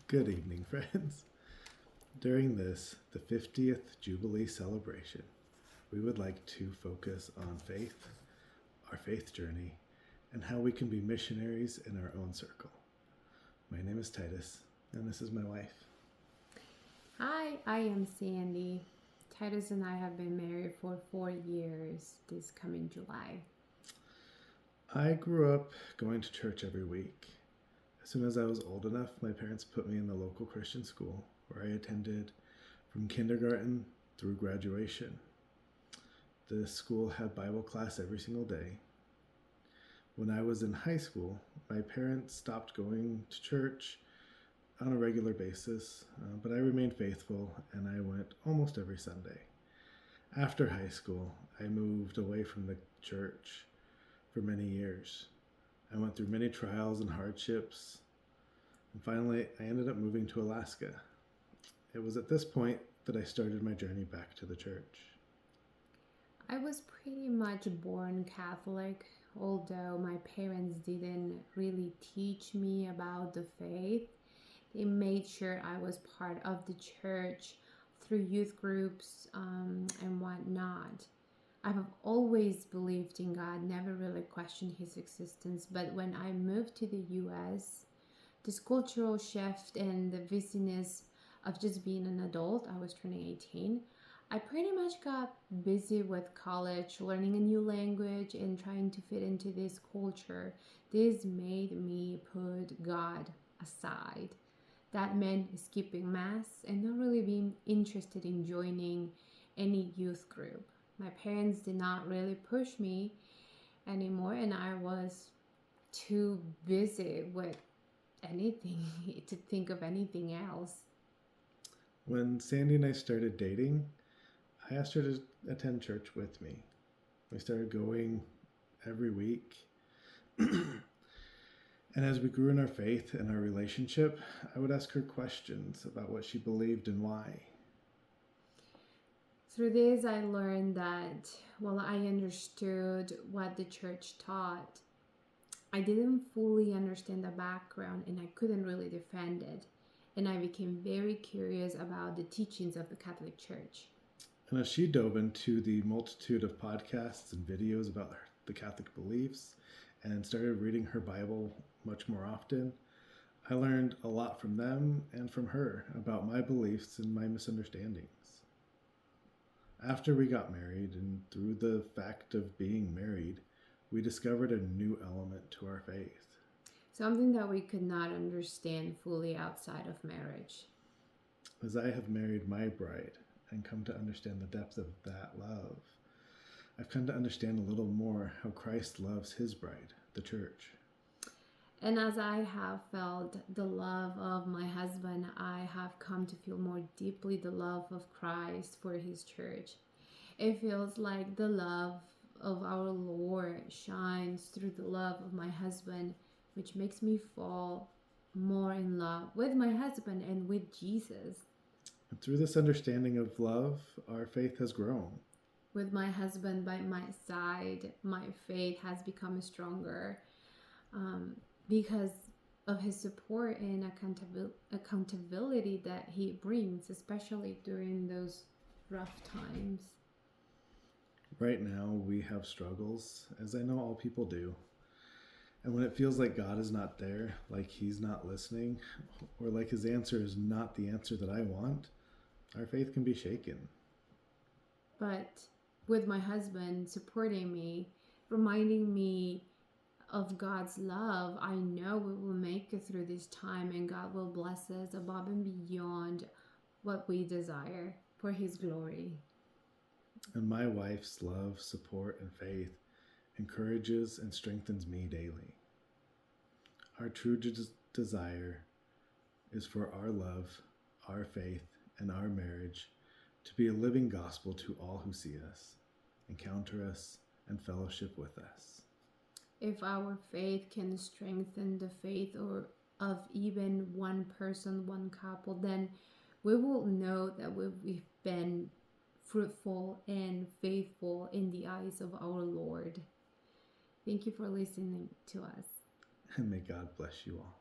Good evening, friends. During this, the 50th Jubilee celebration, we would like to focus on faith, our faith journey, and how we can be missionaries in our own circle. My name is Titus, and this is my wife. Hi, I am Sandy. Titus and I have been married for 4 years this coming July. I grew up going to church every week. As soon as I was old enough, my parents put me in the local Christian school where I attended from kindergarten through graduation. The school had Bible class every single day. When I was in high school, my parents stopped going to church on a regular basis, but I remained faithful and I went almost every Sunday. After high school, I moved away from the church for many years. I went through many trials and hardships, and finally I ended up moving to Alaska. It was at this point that I started my journey back to the church. I was pretty much born Catholic, although my parents didn't really teach me about the faith. They made sure I was part of the church through youth groups and whatnot. I've always believed in God, never really questioned his existence. But when I moved to the US, this cultural shift and the busyness of just being an adult, I was turning 18, I pretty much got busy with college, learning a new language and trying to fit into this culture. This made me put God aside. That meant skipping mass and not really being interested in joining any youth group. My parents did not really push me anymore, and I was too busy with anything to think of anything else. When Sandy and I started dating, I asked her to attend church with me. We started going every week. And as we grew in our faith and our relationship, I would ask her questions about what she believed and why. Through this, I learned that while I understood what the church taught, I didn't fully understand the background and I couldn't really defend it. And I became very curious about the teachings of the Catholic Church. And as she dove into the multitude of podcasts and videos about the Catholic beliefs and started reading her Bible much more often, I learned a lot from them and from her about my beliefs and my misunderstandings. After we got married, and through the fact of being married, we discovered a new element to our faith. Something that we could not understand fully outside of marriage. As I have married my bride and come to understand the depth of that love, I've come to understand a little more how Christ loves his bride, the church. And as I have felt the love of my husband, I have come to feel more deeply the love of Christ for his church. It feels like the love of our Lord shines through the love of my husband, which makes me fall more in love with my husband and with Jesus. And through this understanding of love, our faith has grown. With my husband by my side, my faith has become stronger. Because of his support and accountability that he brings, especially during those rough times. Right now, we have struggles, as I know all people do. And when it feels like God is not there, like he's not listening, or like his answer is not the answer that I want, our faith can be shaken. But with my husband supporting me, reminding me of God's love, I know we will make it through this time and God will bless us above and beyond what we desire for his glory. And my wife's love, support, and faith encourages and strengthens me daily. Our true desire is for our love, our faith, and our marriage to be a living gospel to all who see us, encounter us, and fellowship with us. If our faith can strengthen the faith of even one person, one couple, then we will know that we've been fruitful and faithful in the eyes of our Lord. Thank you for listening to us. And may God bless you all.